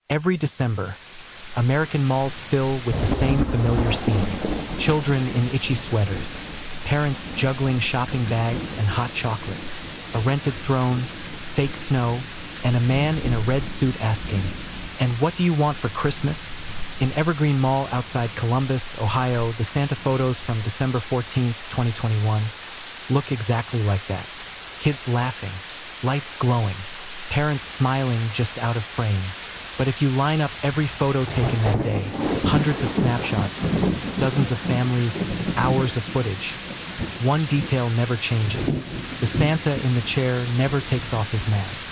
Every December, American malls fill with the same familiar scene. Children in itchy sweaters, parents juggling shopping bags and hot chocolate, a rented throne, fake snow, and a man in a red suit asking, "And what do you want for Christmas?" In Evergreen Mall outside Columbus, Ohio, the Santa photos from December 14th, 2021 look exactly like that. Kids laughing, lights glowing, parents smiling just out of frame. But if you line up every photo taken that day, hundreds of snapshots, dozens of families, hours of footage, one detail never changes. The Santa in the chair never takes off his mask.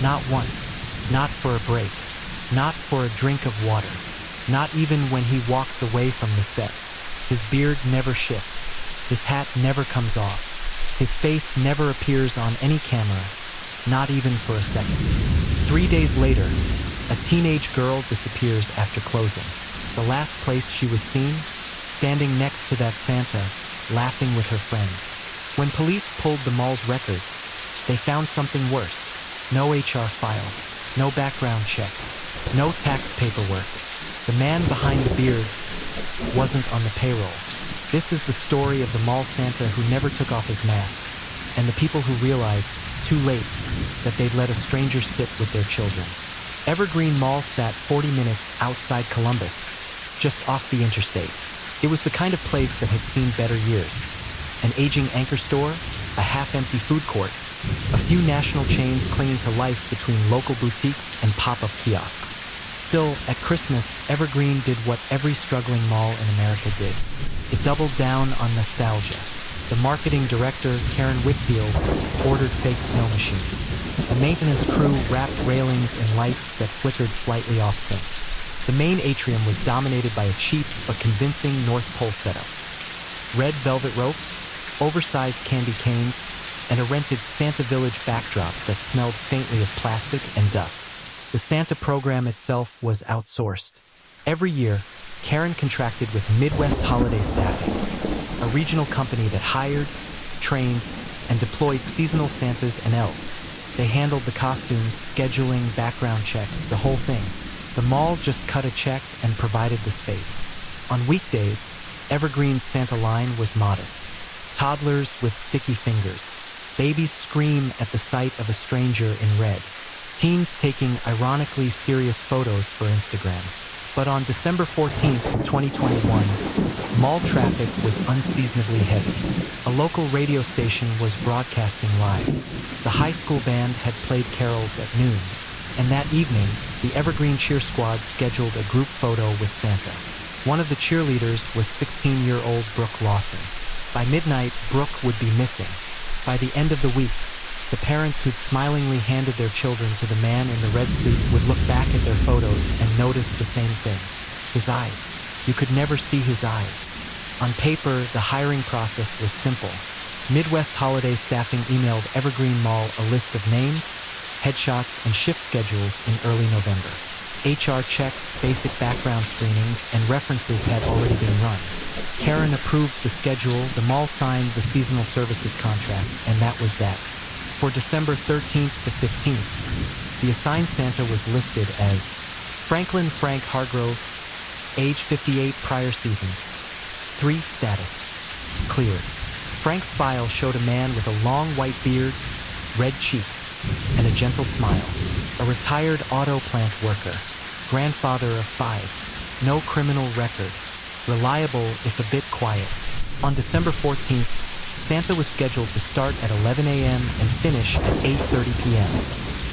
Not once, not for a break, not for a drink of water, not even when he walks away from the set. His beard never shifts, his hat never comes off, his face never appears on any camera, not even for a second. 3 days later, a teenage girl disappears after closing. The last place she was seen, standing next to that Santa, laughing with her friends. When police pulled the mall's records, they found something worse. No HR file, no background check, no tax paperwork. The man behind the beard wasn't on the payroll. This is the story of the mall Santa who never took off his mask, and the people who realized, too late, that they'd let a stranger sit with their children. Evergreen Mall sat 40 minutes outside Columbus, just off the interstate. It was the kind of place that had seen better years. An aging anchor store, a half-empty food court, a few national chains clinging to life between local boutiques and pop-up kiosks. Still, at Christmas, Evergreen did what every struggling mall in America did. It doubled down on nostalgia. The marketing director, Karen Whitfield, ordered fake snow machines. The maintenance crew wrapped railings in lights that flickered slightly off-sync. The main atrium was dominated by a cheap but convincing North Pole setup. Red velvet ropes, oversized candy canes, and a rented Santa Village backdrop that smelled faintly of plastic and dust. The Santa program itself was outsourced. Every year, Karen contracted with Midwest Holiday Staffing, a regional company that hired, trained, and deployed seasonal Santas and elves. They handled the costumes, scheduling, background checks, the whole thing. The mall just cut a check and provided the space. On weekdays, Evergreen's Santa line was modest. Toddlers with sticky fingers. Babies scream at the sight of a stranger in red. Teens taking ironically serious photos for Instagram. But on December 14th, 2021, mall traffic was unseasonably heavy. A local radio station was broadcasting live. The high school band had played carols at noon, and that evening, the Evergreen Cheer Squad scheduled a group photo with Santa. One of the cheerleaders was 16-year-old Brooke Lawson. By midnight, Brooke would be missing. By the end of the week, the parents who'd smilingly handed their children to the man in the red suit would look back at their photos and notice the same thing. His eyes. You could never see his eyes. On paper, the hiring process was simple. Midwest Holiday Staffing emailed Evergreen Mall a list of names, headshots, and shift schedules in early November. HR checks, basic background screenings, and references had already been run. Karen approved the schedule, the mall signed the seasonal services contract, and that was that. For December 13th to 15th, the assigned Santa was listed as Franklin Frank Hargrove, age 58, prior seasons. 3 status, cleared. Frank's file showed a man with a long white beard, red cheeks, and a gentle smile. A retired auto plant worker, grandfather of 5, no criminal record, reliable if a bit quiet. On December 14th, Santa was scheduled to start at 11 a.m. and finish at 8:30 p.m.,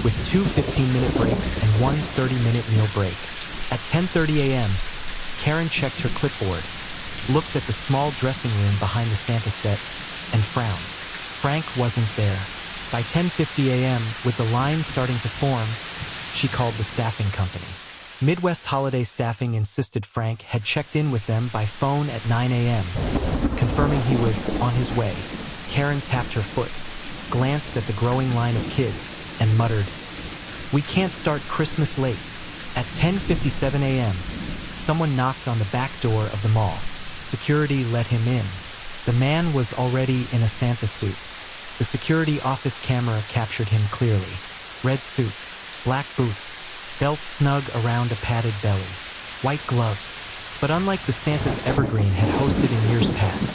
with 2 15-minute breaks and 1 30-minute meal break. At 10:30 a.m., Karen checked her clipboard, looked at the small dressing room behind the Santa set, and frowned. Frank wasn't there. By 10:50 a.m., with the line starting to form, she called the staffing company. Midwest Holiday Staffing insisted Frank had checked in with them by phone at 9 a.m., confirming he was on his way. Karen tapped her foot, glanced at the growing line of kids, and muttered, "We can't start Christmas late." At 10:57 a.m., someone knocked on the back door of the mall. Security let him in. The man was already in a Santa suit. The security office camera captured him clearly. Red suit, black boots, belt snug around a padded belly, white gloves. But unlike the Santas Evergreen had hosted in years past,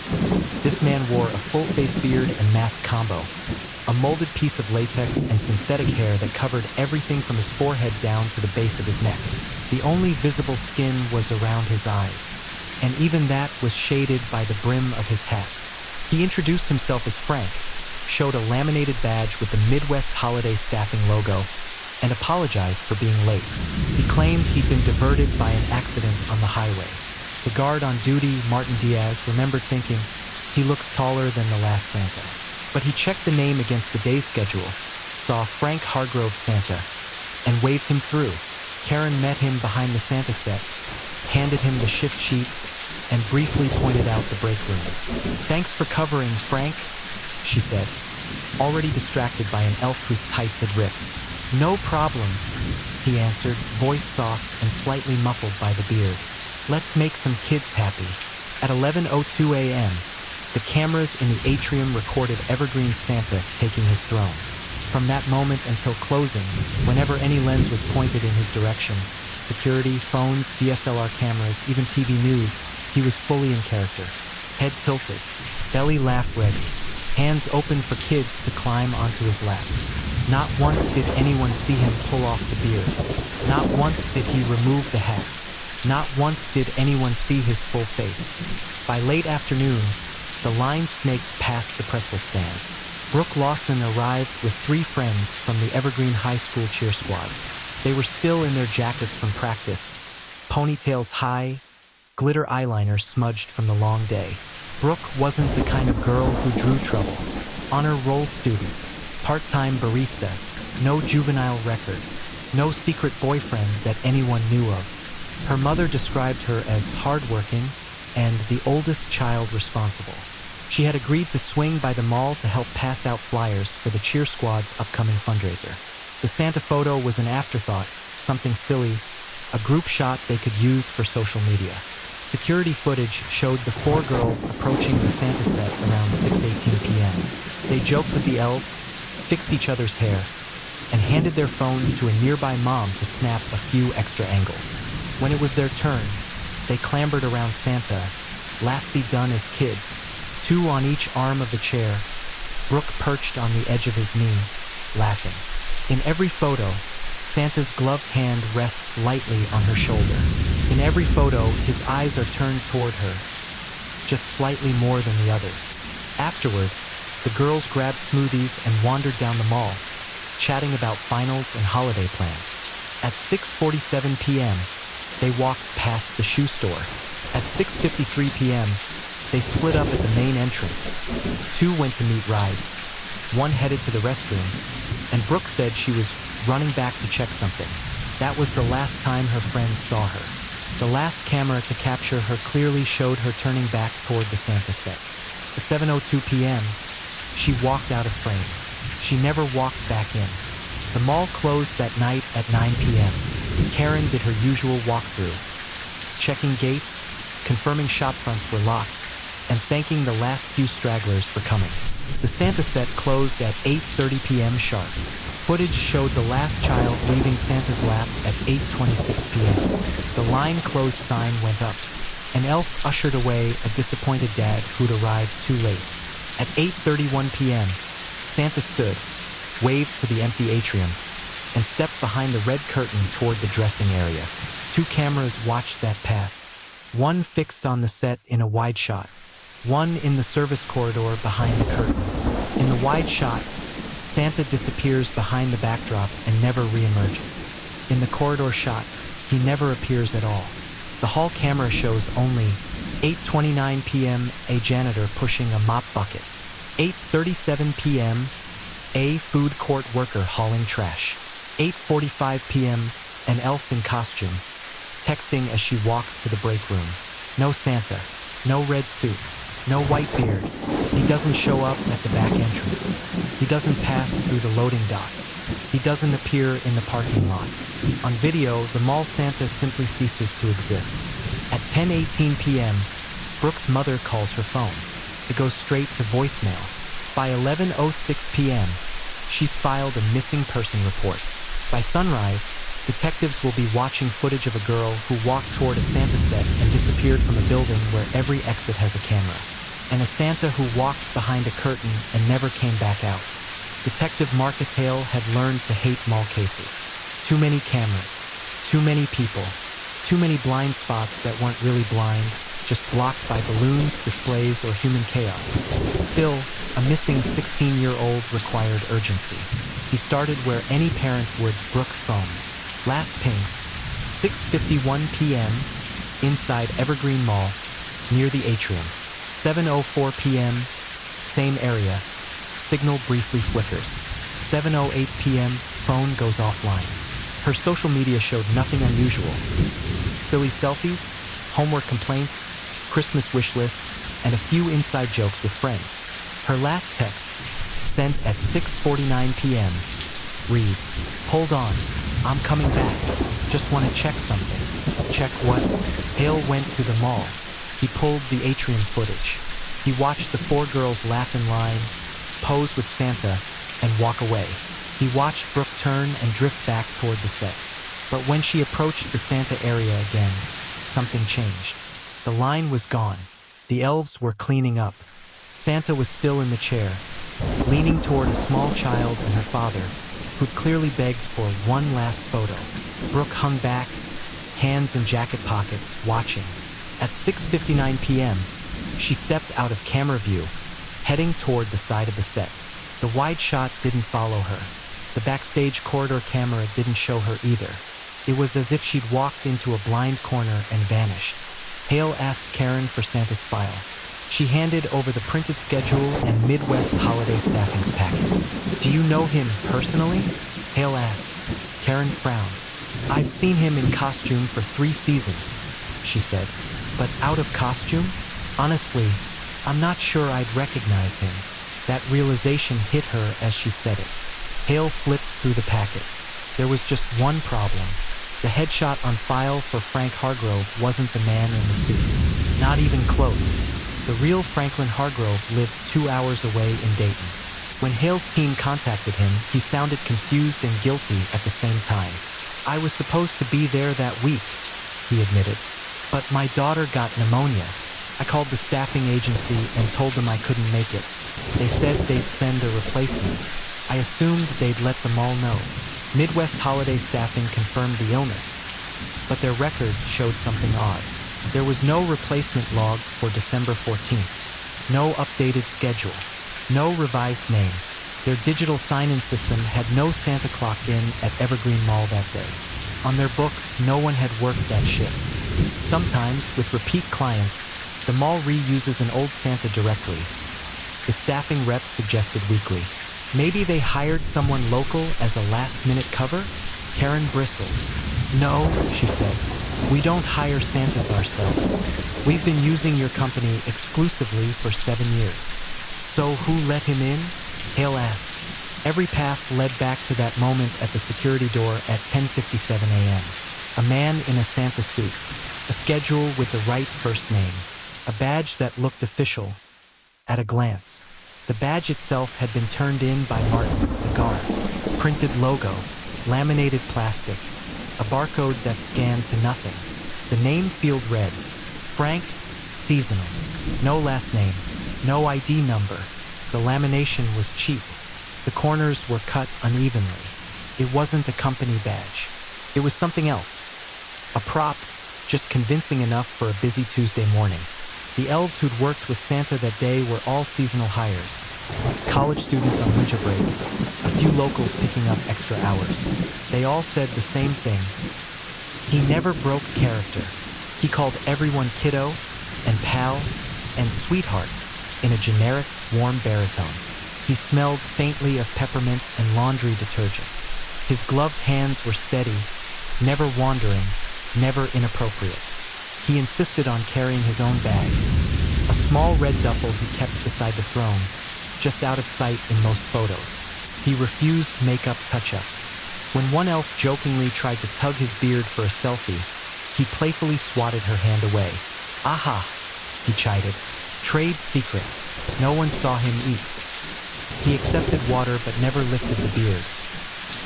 this man wore a full-face beard and mask combo, a molded piece of latex and synthetic hair that covered everything from his forehead down to the base of his neck. The only visible skin was around his eyes, and even that was shaded by the brim of his hat. He introduced himself as Frank, showed a laminated badge with the Midwest Holiday Staffing logo, and apologized for being late. He claimed he'd been diverted by an accident on the highway. The guard on duty, Martin Diaz, remembered thinking, he looks taller than the last Santa. But he checked the name against the day's schedule, saw Frank Hargrove Santa, and waved him through. Karen met him behind the Santa set, handed him the shift sheet, and briefly pointed out the break room. "Thanks for covering, Frank," she said, already distracted by an elf whose tights had ripped. "No problem," he answered, voice soft and slightly muffled by the beard. "Let's make some kids happy." At 11:02 a.m., the cameras in the atrium recorded Evergreen Santa taking his throne. From that moment until closing, whenever any lens was pointed in his direction, security, phones, DSLR cameras, even TV news, he was fully in character. Head tilted, belly laugh ready, hands open for kids to climb onto his lap. Not once did anyone see him pull off the beard. Not once did he remove the hat. Not once did anyone see his full face. By late afternoon, the line snaked past the pretzel stand. Brooke Lawson arrived with 3 friends from the Evergreen High School cheer squad. They were still in their jackets from practice, ponytails high, glitter eyeliner smudged from the long day. Brooke wasn't the kind of girl who drew trouble. Honor roll student, part-time barista, no juvenile record, no secret boyfriend that anyone knew of. Her mother described her as hardworking and the oldest child responsible. She had agreed to swing by the mall to help pass out flyers for the cheer squad's upcoming fundraiser. The Santa photo was an afterthought, something silly, a group shot they could use for social media. Security footage showed the 4 girls approaching the Santa set around 6:18 p.m. They joked with the elves, fixed each other's hair, and handed their phones to a nearby mom to snap a few extra angles. When it was their turn, they clambered around Santa, lastly done as kids, 2 on each arm of the chair, Brooke perched on the edge of his knee, laughing. In every photo, Santa's gloved hand rests lightly on her shoulder. In every photo, his eyes are turned toward her, just slightly more than the others. Afterward, the girls grabbed smoothies and wandered down the mall, chatting about finals and holiday plans. At 6:47 p.m., they walked past the shoe store. At 6:53 p.m., they split up at the main entrance. 2 went to meet rides. 1 headed to the restroom, and Brooke said she was running back to check something. That was the last time her friends saw her. The last camera to capture her clearly showed her turning back toward the Santa set. At 7:02 p.m., she walked out of frame. She never walked back in. The mall closed that night at 9 p.m. Karen did her usual walkthrough, checking gates, confirming shop fronts were locked, and thanking the last few stragglers for coming. The Santa set closed at 8:30 p.m. sharp. Footage showed the last child leaving Santa's lap at 8:26 p.m. The line closed sign went up. An elf ushered away a disappointed dad who'd arrived too late. At 8:31 p.m., Santa stood, waved to the empty atrium, and stepped behind the red curtain toward the dressing area. 2 cameras watched that path. 1 fixed on the set in a wide shot. 1 in the service corridor behind the curtain. In the wide shot, Santa disappears behind the backdrop and never reemerges. In the corridor shot, he never appears at all. The hall camera shows only 8:29 p.m. a janitor pushing a mop bucket. 8:37 p.m. a food court worker hauling trash. 8:45 p.m. an elf in costume, texting as she walks to the break room. No Santa, no red suit, no white beard. He doesn't show up at the back entrance. He doesn't pass through the loading dock. He doesn't appear in the parking lot. On video, the mall Santa simply ceases to exist. At 10:18 p.m., Brooke's mother calls her phone. It goes straight to voicemail. By 11:06 p.m., she's filed a missing person report. By sunrise, Detectives will be watching footage of a girl who walked toward a Santa set and disappeared from a building where every exit has a camera. And a Santa who walked behind a curtain and never came back out. Detective Marcus Hale had learned to hate mall cases. Too many cameras, too many people, too many blind spots that weren't really blind, just blocked by balloons, displays, or human chaos. Still, a missing 16-year-old required urgency. He started where any parent would: Brooke's phone. Last pings, 6:51 p.m., inside Evergreen Mall, near the atrium. 7:04 p.m., same area. Signal briefly flickers. 7:08 p.m., phone goes offline. Her social media showed nothing unusual. Silly selfies, homework complaints, Christmas wish lists, and a few inside jokes with friends. Her last text, sent at 6:49 p.m., read, "Hold on, I'm coming back. Just want to check something." Check what? Hale went to the mall. He pulled the atrium footage. He watched the 4 girls laugh in line, pose with Santa, and walk away. He watched Brooke turn and drift back toward the set. But when she approached the Santa area again, something changed. The line was gone. The elves were cleaning up. Santa was still in the chair, leaning toward a small child and her father, who'd clearly begged for one last photo. Brooke hung back, hands in jacket pockets, watching. At 6:59 p.m., she stepped out of camera view, heading toward the side of the set. The wide shot didn't follow her. The backstage corridor camera didn't show her either. It was as if she'd walked into a blind corner and vanished. Hale asked Karen for Santa's file. She handed over the printed schedule and Midwest holiday staffings packet. "Do you know him personally?" Hale asked. Karen frowned. "I've seen him in costume for 3 seasons," she said. "But out of costume? Honestly, I'm not sure I'd recognize him." That realization hit her as she said it. Hale flipped through the packet. There was just one problem. The headshot on file for Frank Hargrove wasn't the man in the suit. Not even close. The real Franklin Hargrove lived 2 hours away in Dayton. When Hale's team contacted him, he sounded confused and guilty at the same time. "I was supposed to be there that week," he admitted. "But my daughter got pneumonia. I called the staffing agency and told them I couldn't make it. They said they'd send a replacement. I assumed they'd let them all know." Midwest holiday staffing confirmed the illness, but their records showed something odd. There was no replacement log for December 14th, no updated schedule, no revised name. Their digital sign-in system had no Santa clocked in at Evergreen Mall that day. On their books, no one had worked that shift. Sometimes, with repeat clients, the mall reuses an old Santa directly. The staffing rep suggested weekly. Maybe they hired someone local as a last-minute cover? Karen bristled. "No," she said. "We don't hire Santas ourselves. We've been using your company exclusively for 7 years." "So who let him in?" Hale asked. Every path led back to that moment at the security door at 10:57 a.m. A man in a Santa suit, a schedule with the right first name, a badge that looked official at a glance. The badge itself had been turned in by Martin, the guard. Printed logo, laminated plastic, a barcode that scanned to nothing. The name field read, Frank, seasonal. No last name, no ID number. The lamination was cheap. The corners were cut unevenly. It wasn't a company badge. It was something else. A prop, just convincing enough for a busy Tuesday morning. The elves who'd worked with Santa that day were all seasonal hires. College students on winter break, a few locals picking up extra hours. They all said the same thing. He never broke character. He called everyone kiddo and pal and sweetheart in a generic, warm baritone. He smelled faintly of peppermint and laundry detergent. His gloved hands were steady, never wandering, never inappropriate. He insisted on carrying his own bag, a small red duffel he kept beside the throne, just out of sight in most photos. He refused makeup touch-ups. When one elf jokingly tried to tug his beard for a selfie, he playfully swatted her hand away. "Aha," he chided. "Trade secret. No one saw him eat." He accepted water but never lifted the beard.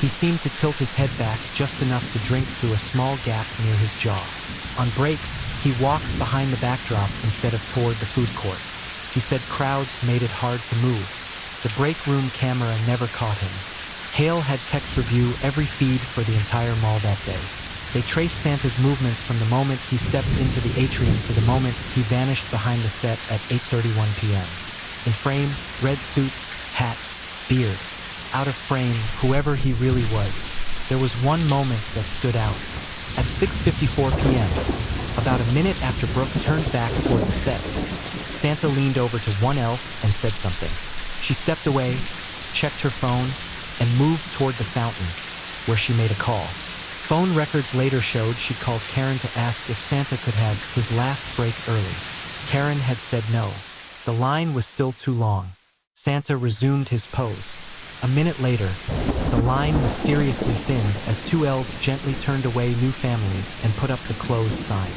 He seemed to tilt his head back just enough to drink through a small gap near his jaw. On breaks, he walked behind the backdrop instead of toward the food court. He said crowds made it hard to move. The break room camera never caught him. Hale had text review every feed for the entire mall that day. They traced Santa's movements from the moment he stepped into the atrium to the moment he vanished behind the set at 8:31 p.m. In frame, red suit, hat, beard. Out of frame, whoever he really was. There was one moment that stood out. At 6:54 p.m., about a minute after Brooke turned back toward the set, Santa leaned over to one elf and said something. She stepped away, checked her phone, and moved toward the fountain, where she made a call. Phone records later showed she called Karen to ask if Santa could have his last break early. Karen had said no. The line was still too long. Santa resumed his pose. A minute later, the line mysteriously thinned as two elves gently turned away new families and put up the closed sign.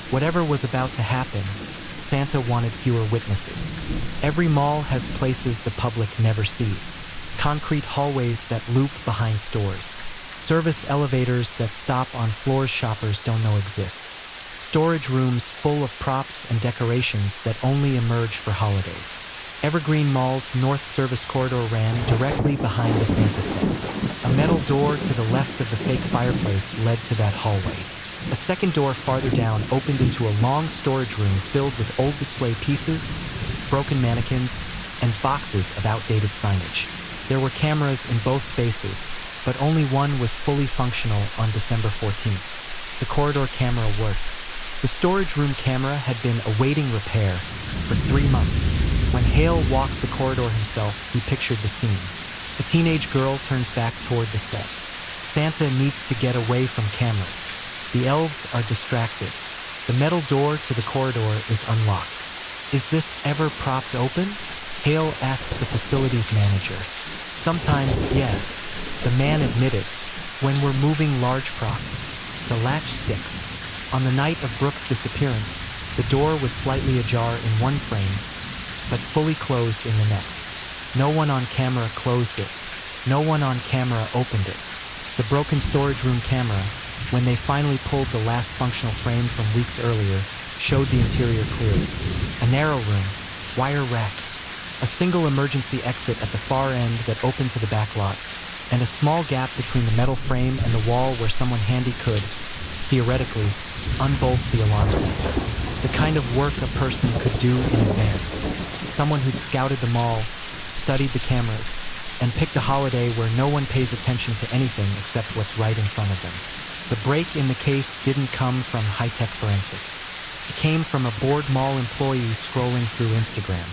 Whatever was about to happen, Santa wanted fewer witnesses. Every mall has places the public never sees. Concrete hallways that loop behind stores. Service elevators that stop on floors shoppers don't know exist. Storage rooms full of props and decorations that only emerge for holidays. Evergreen Mall's north service corridor ran directly behind the Santa set. A metal door to the left of the fake fireplace led to that hallway. A second door farther down opened into a long storage room filled with old display pieces, broken mannequins, and boxes of outdated signage. There were cameras in both spaces, but only one was fully functional on December 14th. The corridor camera worked. The storage room camera had been awaiting repair for 3 months. When Hale walked the corridor himself, he pictured the scene. A teenage girl turns back toward the set. Santa needs to get away from cameras. The elves are distracted. The metal door to the corridor is unlocked. Is this ever propped open? Hale asked the facilities manager. Sometimes, yeah. The man admitted. When we're moving large props, the latch sticks. On the night of Brooke's disappearance, the door was slightly ajar in one frame, but fully closed in the next. No one on camera closed it. No one on camera opened it. The broken storage room camera, when they finally pulled the last functional frame from weeks earlier, showed the interior clearly. A narrow room, wire racks, a single emergency exit at the far end that opened to the back lot, and a small gap between the metal frame and the wall where someone handy could, theoretically, unbolt the alarm sensor. The kind of work a person could do in advance. Someone who'd scouted the mall, studied the cameras, and picked a holiday where no one pays attention to anything except what's right in front of them. The break in the case didn't come from high-tech forensics. It came from a bored mall employee scrolling through Instagram.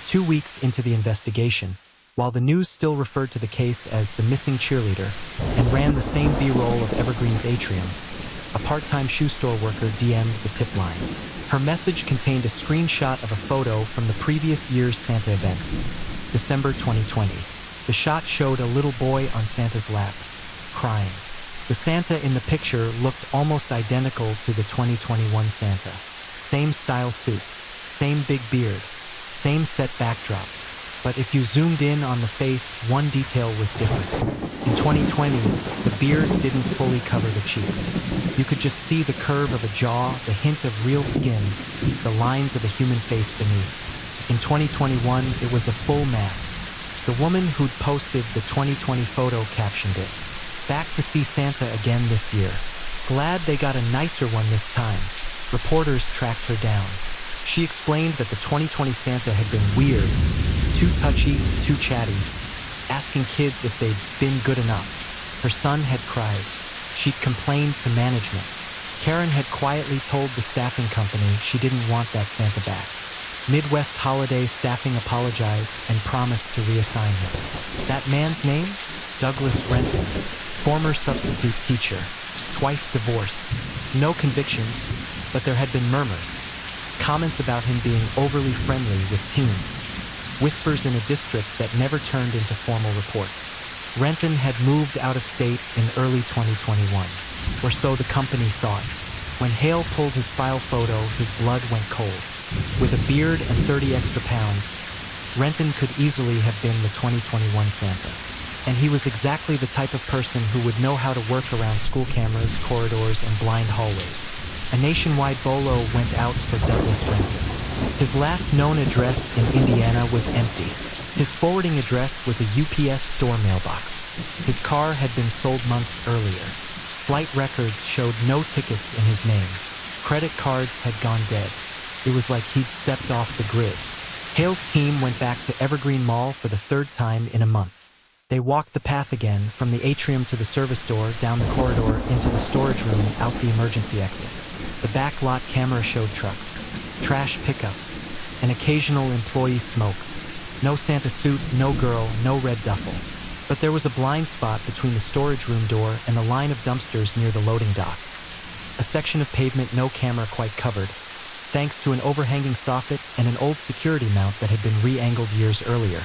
2 weeks into the investigation, while the news still referred to the case as the missing cheerleader and ran the same B-roll of Evergreen's atrium, a part-time shoe store worker DM'd the tip line. Her message contained a screenshot of a photo from the previous year's Santa event, December 2020. The shot showed a little boy on Santa's lap, crying. The Santa in the picture looked almost identical to the 2021 Santa. Same style suit, same big beard, same set backdrop. But if you zoomed in on the face, one detail was different. In 2020, the beard didn't fully cover the cheeks. You could just see the curve of a jaw, the hint of real skin, the lines of a human face beneath. In 2021, it was a full mask. The woman who'd posted the 2020 photo captioned it, "Back to see Santa again this year. Glad they got a nicer one this time." Reporters tracked her down. She explained that the 2020 Santa had been weird, too touchy, too chatty, asking kids if they'd been good enough. Her son had cried. She'd complained to management. Karen had quietly told the staffing company she didn't want that Santa back. Midwest Holiday staffing apologized and promised to reassign him. That man's name? Douglas Renton, former substitute teacher, twice divorced. No convictions, but there had been murmurs. Comments about him being overly friendly with teens. Whispers in a district that never turned into formal reports. Renton had moved out of state in early 2021, or so the company thought. When Hale pulled his file photo, his blood went cold. With a beard and 30 extra pounds, Renton could easily have been the 2021 Santa. And he was exactly the type of person who would know how to work around school cameras, corridors, and blind hallways. A nationwide bolo went out for Douglas Renton. His last known address in Indiana was empty. His forwarding address was a UPS store mailbox. His car had been sold months earlier. Flight records showed no tickets in his name. Credit cards had gone dead. It was like he'd stepped off the grid. Hale's team went back to Evergreen Mall for the third time in a month. They walked the path again, from the atrium to the service door, down the corridor, into the storage room, out the emergency exit. The back lot camera showed trucks, trash pickups, and occasional employee smokes. No Santa suit, no girl, no red duffel. But there was a blind spot between the storage room door and the line of dumpsters near the loading dock. A section of pavement no camera quite covered, thanks to an overhanging soffit and an old security mount that had been re-angled years earlier.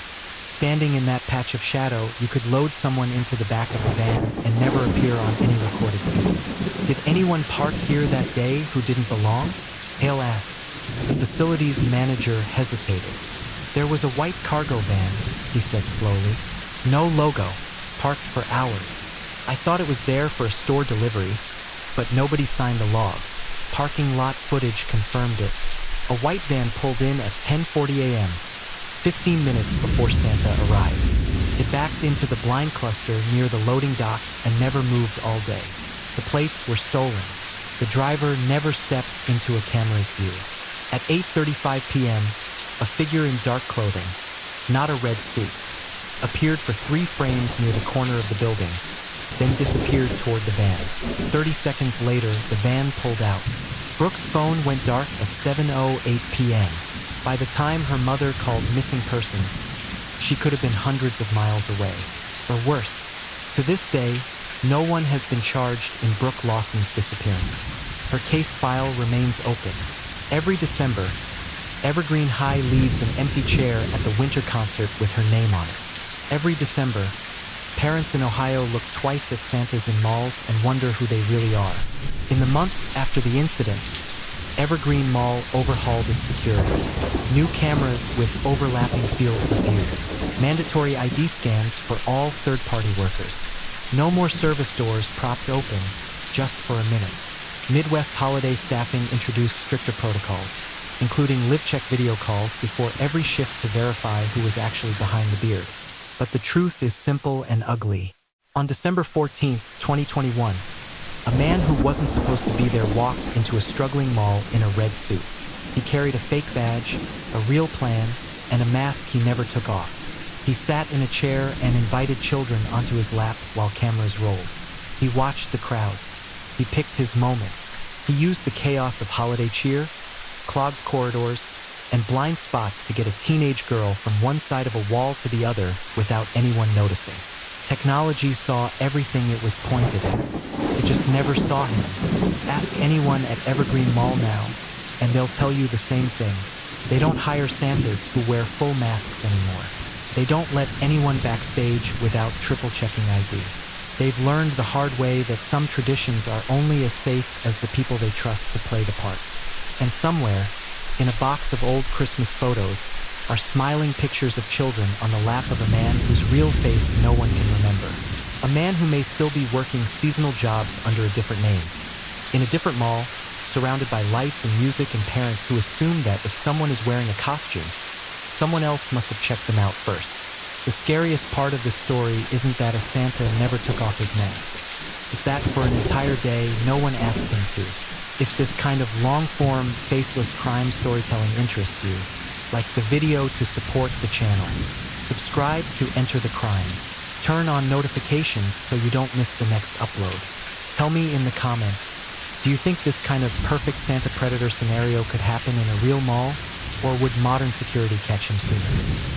Standing in that patch of shadow, you could load someone into the back of a van and never appear on any recorded feed. Did anyone park here that day who didn't belong? Hale asked. The facility's manager hesitated. There was a white cargo van, he said slowly. No logo, parked for hours. I thought it was there for a store delivery, but nobody signed the log. Parking lot footage confirmed it. A white van pulled in at 10:40 a.m., 15 minutes before Santa arrived. It backed into the blind cluster near the loading dock and never moved all day. The plates were stolen. The driver never stepped into a camera's view. At 8:35 p.m., a figure in dark clothing, not a red suit, appeared for 3 frames near the corner of the building, then disappeared toward the van. 30 seconds later, the van pulled out. Brooke's phone went dark at 7:08 p.m. By the time her mother called missing persons, she could have been hundreds of miles away. Or worse, to this day, no one has been charged in Brooke Lawson's disappearance. Her case file remains open. Every December, Evergreen High leaves an empty chair at the winter concert with her name on it. Every December, parents in Ohio look twice at Santas in malls and wonder who they really are. In the months after the incident, Evergreen Mall overhauled its security. New cameras with overlapping fields of view. Mandatory ID scans for all third-party workers. No more service doors propped open just for a minute. Midwest holiday staffing introduced stricter protocols, including live-check video calls before every shift to verify who was actually behind the beard. But the truth is simple and ugly. On December 14th, 2021, a man who wasn't supposed to be there walked into a struggling mall in a red suit. He carried a fake badge, a real plan, and a mask he never took off. He sat in a chair and invited children onto his lap while cameras rolled. He watched the crowds. He picked his moment. He used the chaos of holiday cheer, clogged corridors, and blind spots to get a teenage girl from one side of a wall to the other without anyone noticing. Technology saw everything it was pointed at. It just never saw him. Ask anyone at Evergreen Mall now, and they'll tell you the same thing. They don't hire Santas who wear full masks anymore. They don't let anyone backstage without triple-checking ID. They've learned the hard way that some traditions are only as safe as the people they trust to play the part. And somewhere, in a box of old Christmas photos, are smiling pictures of children on the lap of a man whose real face no one can remember. A man who may still be working seasonal jobs under a different name. In a different mall, surrounded by lights and music and parents who assume that if someone is wearing a costume, someone else must have checked them out first. The scariest part of this story isn't that a Santa never took off his mask. It's that for an entire day, no one asked him to. If this kind of long-form, faceless crime storytelling interests you, like the video to support the channel. Subscribe to Enter the Crime. Turn on notifications so you don't miss the next upload. Tell me in the comments, do you think this kind of perfect Santa predator scenario could happen in a real mall, or would modern security catch him sooner?